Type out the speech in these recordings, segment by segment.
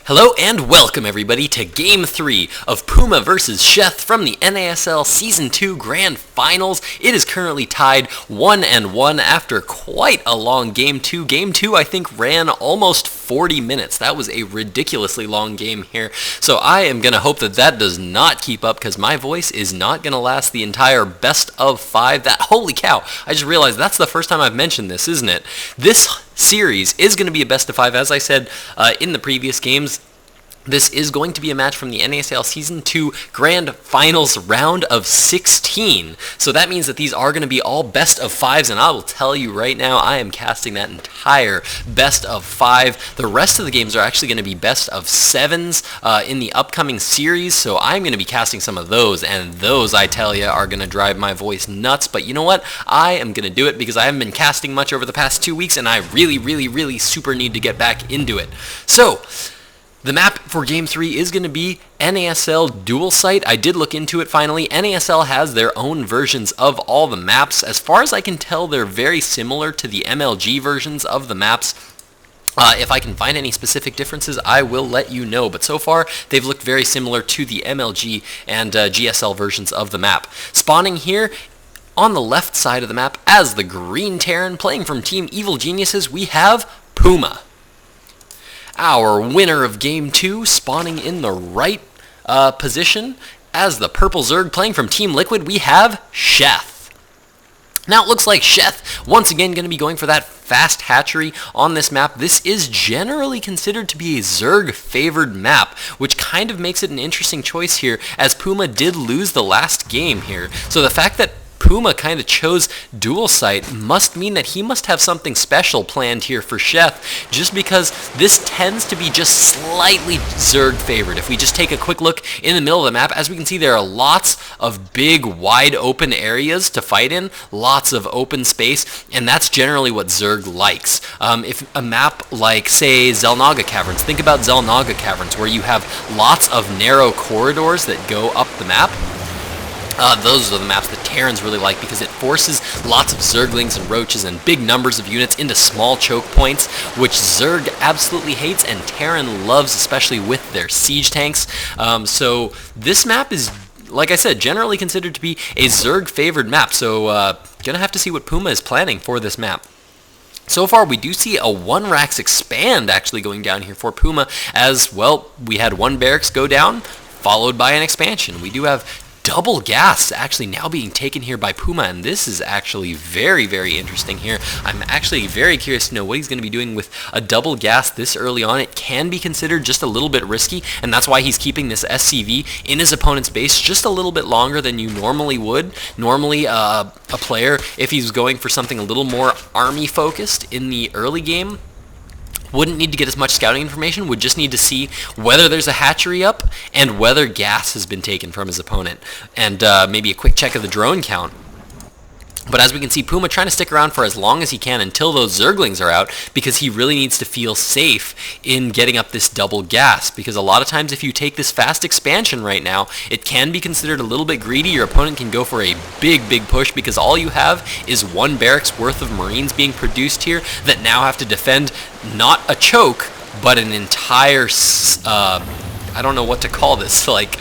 Hello and welcome everybody to Game 3 of Puma vs. Sheth from the NASL Season 2 Grand Finals. It is currently tied 1-1 after quite a long Game 2. Game 2 I think ran almost 40 minutes. That was a ridiculously long game here. So I am going to hope that that does not keep up because my voice is not going to last the entire best of 5. Holy cow, I just realized that's the first time I've mentioned this, isn't it? This series is going to be a best of 5, as I said in the previous games. This is going to be a match from the NASL Season 2 Grand Finals round of 16. So that means that these are going to be all best of 5s, and I will tell you right now, I am casting that entire best of 5. The rest of the games are actually going to be best of 7s in the upcoming series, so I'm going to be casting some of those, and those, I tell you, are going to drive my voice nuts. But you know what? I am going to do it because I haven't been casting much over the past 2 weeks, and I really super need to get back into it. So the map for Game 3 is going to be NASL Dual Site. I did look into it finally. NASL has their own versions of all the maps. As far as I can tell, they're very similar to the MLG versions of the maps. If I can find any specific differences, I will let you know. But so far, they've looked very similar to the MLG and GSL versions of the map. Spawning here on the left side of the map as the Green Terran, playing from Team Evil Geniuses, we have Puma. Our winner of Game 2, spawning in the right position as the Purple Zerg, playing from Team Liquid, we have Sheth. Now it looks like Sheth, once again, going to be going for that fast hatchery on this map. This is generally considered to be a Zerg-favored map, which kind of makes it an interesting choice here, as Puma did lose the last game here. So the fact that Puma kind of chose Dual Site must mean that he must have something special planned here for Sheth, just because this tends to be just slightly Zerg favored. If we just take a quick look in the middle of the map, as we can see, there are lots of big, wide open areas to fight in, lots of open space, and that's generally what Zerg likes. If a map like, say, Xel'Naga Caverns, think about Xel'Naga Caverns, where you have lots of narrow corridors that go up the map. Those are the maps that Terrans really like because it forces lots of Zerglings and Roaches and big numbers of units into small choke points, which Zerg absolutely hates and Terran loves, especially with their siege tanks. So this map is, like I said, generally considered to be a Zerg-favored map, so gonna have to see what Puma is planning for this map. So far, we do see a 1 Rax expand actually going down here for Puma, as, well, we had 1 barracks go down, followed by an expansion. We do have double gas actually now being taken here by Puma, and this is actually very interesting here. I'm actually very curious to know what he's going to be doing with a double gas this early on. It can be considered just a little bit risky, and that's why he's keeping this SCV in his opponent's base just a little bit longer than you normally would. Normally, a player, if he's going for something a little more army focused in the early game, wouldn't need to get as much scouting information, would just need to see whether there's a hatchery up and whether gas has been taken from his opponent, and maybe a quick check of the drone count. But as we can see, Puma trying to stick around for as long as he can until those Zerglings are out, because he really needs to feel safe in getting up this double gas, because a lot of times if you take this fast expansion right now, it can be considered a little bit greedy. Your opponent can go for a big push, because all you have is 1 barracks worth of Marines being produced here that now have to defend not a choke, but an entire, I don't know what to call this, like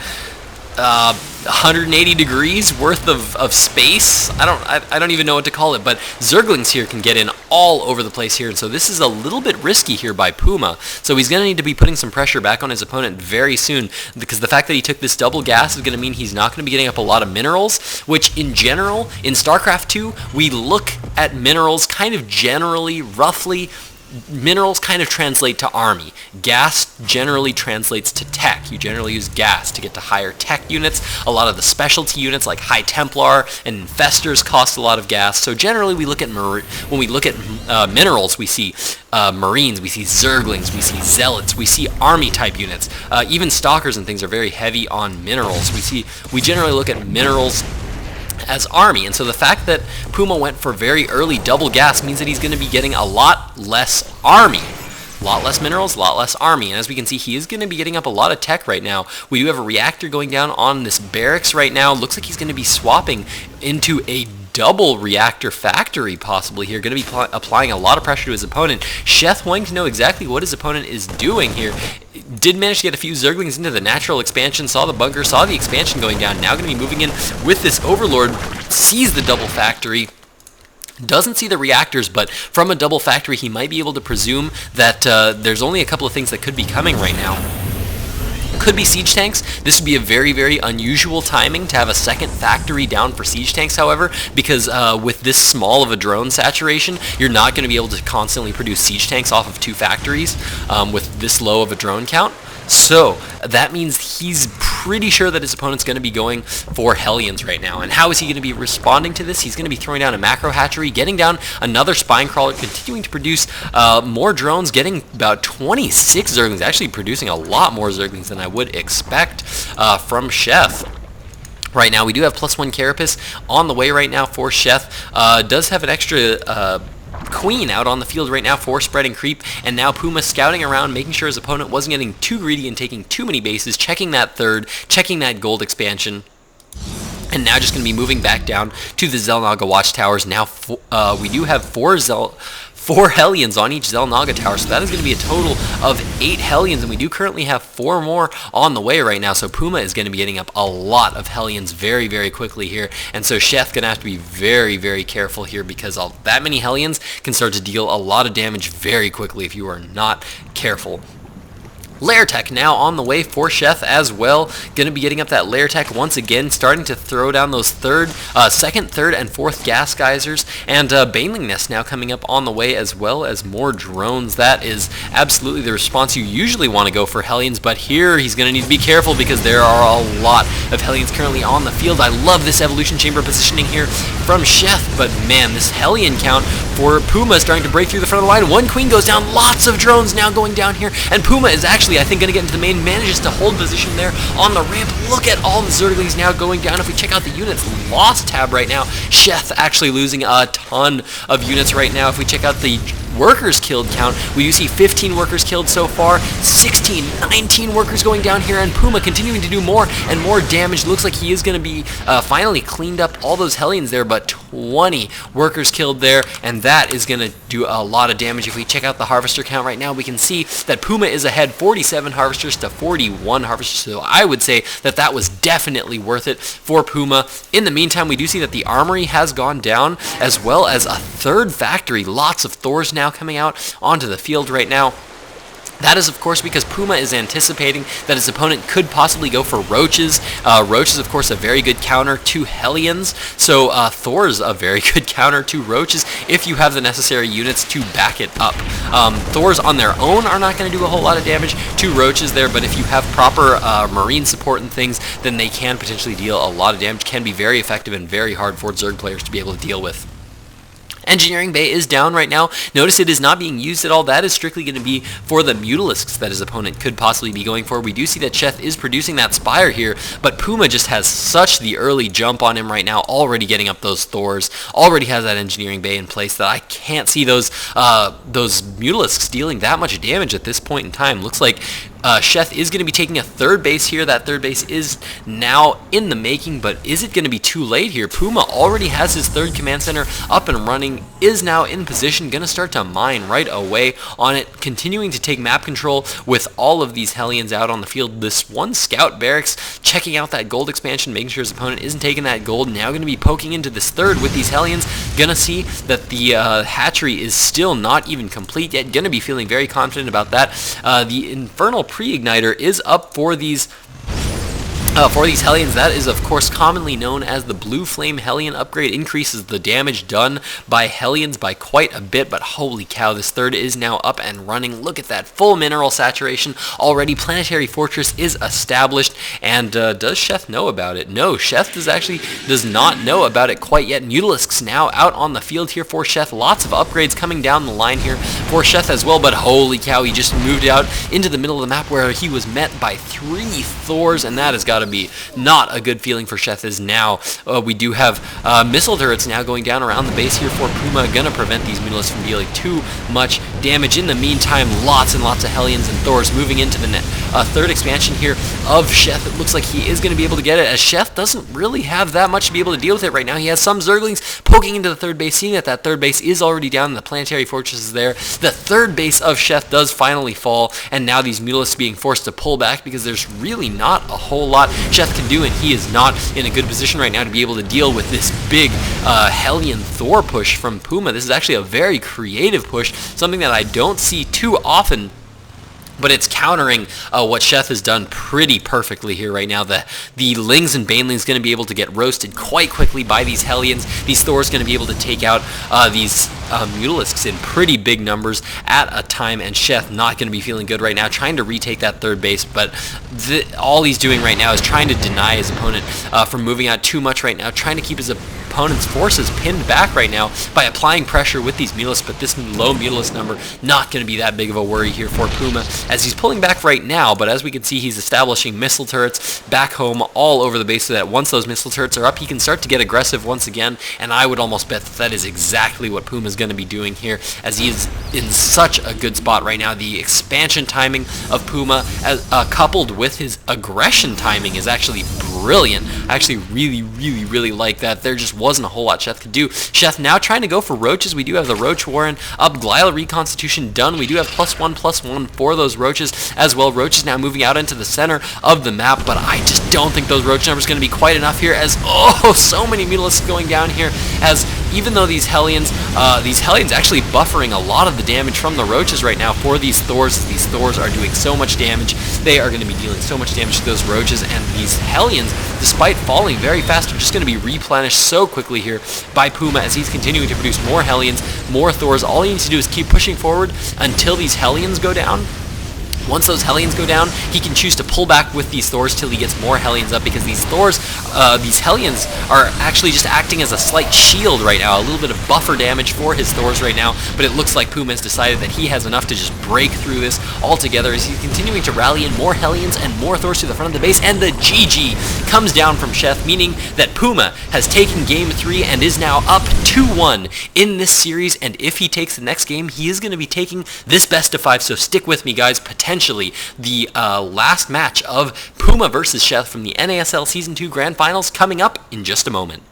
180 degrees worth of space. I don't even know what to call it, but Zerglings here can get in all over the place here, and so this is a little bit risky here by Puma. So he's going to need to be putting some pressure back on his opponent very soon, because the fact that he took this double gas is going to mean he's not going to be getting up a lot of minerals, which in general, in StarCraft 2, we look at minerals kind of generally, roughly. Minerals kind of translate to army. Gas generally translates to tech. You generally use gas to get to higher tech units. A lot of the specialty units like High Templar and Infestors cost a lot of gas. So generally we look at when we look at minerals, we see Marines, we see Zerglings, we see Zealots, we see army type units. Even Stalkers and things are very heavy on minerals. We generally look at minerals as army, and so the fact that Puma went for very early double gas means that he's going to be getting a lot less army. A lot less minerals, a lot less army, and as we can see, he is going to be getting up a lot of tech right now. We do have a reactor going down on this barracks right now. Looks like he's going to be swapping into a double reactor factory possibly here. Going to be applying a lot of pressure to his opponent. Sheth wanting to know exactly what his opponent is doing here. Did manage to get a few Zerglings into the natural expansion, saw the bunker, saw the expansion going down. Now going to be moving in with this Overlord, sees the double factory. Doesn't see the reactors, but from a double factory, he might be able to presume that there's only a couple of things that could be coming right now. Could be siege tanks. This would be a very, very unusual timing to have a second factory down for siege tanks, however, because with this small of a drone saturation, you're not going to be able to constantly produce siege tanks off of 2 factories with this low of a drone count. So that means he's pretty sure that his opponent's going to be going for Hellions right now. And how is he going to be responding to this? He's going to be throwing down a macro hatchery, getting down another spine crawler, continuing to produce more drones, getting about 26 Zerglings, actually producing a lot more Zerglings than I would expect from Sheth. Right now, we do have +1 Carapace on the way right now for Sheth. Does have an extra Queen out on the field right now for spreading creep, and now Puma scouting around, making sure his opponent wasn't getting too greedy and taking too many bases, checking that third, checking that gold expansion. And now just going to be moving back down to the Xel'Naga watchtowers. Now we do have 4 Hellions on each Xel'Naga tower, so that is going to be a total of 8 Hellions, and we do currently have 4 more on the way right now, so Puma is going to be getting up a lot of Hellions very, very quickly here, and so Sheth's going to have to be very, very careful here, because that many Hellions can start to deal a lot of damage very quickly if you are not careful. Lair Tech now on the way for Sheth as well. Going to be getting up that Lair Tech once again, starting to throw down those second, third, and fourth gas geysers. And Baneling Nest now coming up on the way, as well as more drones. That is absolutely the response you usually want to go for Hellions, but here he's going to need to be careful because there are a lot of Hellions currently on the field. I love this Evolution Chamber positioning here from Sheth, but man, this Hellion count for Puma is starting to break through the front of the line. 1 Queen goes down, lots of drones now going down here, and Puma is actually, I think, going to get into the main, manages to hold position there on the ramp. Look at all the Zerglings now going down. If we check out the units lost tab right now, Sheth actually losing a ton of units right now. If we check out the workers killed count, we do see 15 workers killed so far, 16, 19 workers going down here, and Puma continuing to do more and more damage. Looks like he is going to be finally cleaned up all those Hellions there, but 20 workers killed there, and that is going to do a lot of damage. If we check out the harvester count right now, we can see that Puma is ahead 47 harvesters to 41 harvesters, so I would say that that was definitely worth it for Puma. In the meantime, we do see that the armory has gone down, as well as a third factory. Lots of Thors now coming out onto the field right now. That is, of course, because Puma is anticipating that his opponent could possibly go for Roaches. Roaches, of course, a very good counter to Hellions, so Thor's a very good counter to Roaches if you have the necessary units to back it up. Thors on their own are not going to do a whole lot of damage to Roaches there, but if you have proper marine support and things, then they can potentially deal a lot of damage, can be very effective and very hard for Zerg players to be able to deal with. Engineering Bay is down right now. Notice it is not being used at all. That is strictly going to be for the Mutalisks that his opponent could possibly be going for. We do see that Sheth is producing that Spire here, but Puma just has such the early jump on him right now, already getting up those Thors, already has that Engineering Bay in place, that I can't see those Mutalisks dealing that much damage at this point in time. Looks like Sheth is going to be taking a third base here. That third base is now in the making, but is it going to be too late here? Puma already has his third command center up and running, is now in position, going to start to mine right away on it, continuing to take map control with all of these Hellions out on the field. This one scout barracks checking out that gold expansion, making sure his opponent isn't taking that gold. Now going to be poking into this third with these Hellions. Going to see that the hatchery is still not even complete yet. Going to be feeling very confident about that. The Infernal Pre-Igniter is up for these Hellions. That is, of course, commonly known as the Blue Flame Hellion upgrade. Increases the damage done by Hellions by quite a bit, but holy cow, this third is now up and running. Look at that full mineral saturation already. Planetary Fortress is established, and does Sheth know about it? No, Sheth does not know about it quite yet. Mutalisks now out on the field here for Sheth. Lots of upgrades coming down the line here for Sheth as well, but holy cow, he just moved out into the middle of the map where he was met by 3 Thors, and that has got to be not a good feeling for Sheth. Is now we do have missile turrets now going down around the base here for Puma, gonna prevent these Mutalisks from dealing too much damage. In the meantime, lots and lots of Hellions and Thors moving into the third expansion here of Sheth. It looks like he is going to be able to get it, as Sheth doesn't really have that much to be able to deal with it right now. He has some Zerglings poking into the third base, seeing that that third base is already down, and the planetary fortress is there. The third base of Sheth does finally fall, and now these Mutalisks being forced to pull back because there's really not a whole lot Sheth can do, and he is not in a good position right now to be able to deal with this big Hellion Thor push from Puma. This is actually a very creative push, something that I don't see too often, but it's countering what Sheth has done pretty perfectly here right now. The Lings and Banelings going to be able to get roasted quite quickly by these Hellions. These Thors going to be able to take out these Mutalisks in pretty big numbers at a time, and Sheth not going to be feeling good right now, trying to retake that third base, but all he's doing right now is trying to deny his opponent from moving out too much right now, trying to keep his opponent's forces pinned back right now by applying pressure with these Mutalisks, but this low Mutalisk number not going to be that big of a worry here for Puma, as he's pulling back right now, but as we can see, he's establishing missile turrets back home all over the base so that once those missile turrets are up, he can start to get aggressive once again, and I would almost bet that is exactly what Puma's going to be doing here, as he is in such a good spot right now. The expansion timing of Puma, coupled with his aggression timing, is actually brilliant. I actually really like that. There just wasn't a whole lot Sheth could do. Sheth now trying to go for roaches. We do have the Roach Warren up, Glial Reconstitution done. We do have +1/+1 for those roaches as well. Roaches now moving out into the center of the map, but I just don't think those roach numbers are going to be quite enough here, as so many Mutalisks going down here, as even though these Hellions actually buffering a lot of the damage from the roaches right now for these Thors. These Thors are doing so much damage. They are going to be dealing so much damage to those roaches, and these Hellions, despite falling very fast, are just going to be replenished so quickly here by Puma as he's continuing to produce more Hellions, more Thors. All he needs to do is keep pushing forward until these Hellions go down. Once those Hellions go down, he can choose to pull back with these Thors till he gets more Hellions up, because these Thors, these Hellions are actually just acting as a slight shield right now, a little bit of buffer damage for his Thors right now, but it looks like Puma has decided that he has enough to just break through this altogether as he's continuing to rally in more Hellions and more Thors to the front of the base, and the GG comes down from Sheth, meaning that Puma has taken Game 3 and is now up 2-1 in this series, and if he takes the next game, he is going to be taking this best of 5, so stick with me, guys. Potentially the last match of Puma versus Sheth from the NASL Season 2 Grand Finals coming up in just a moment.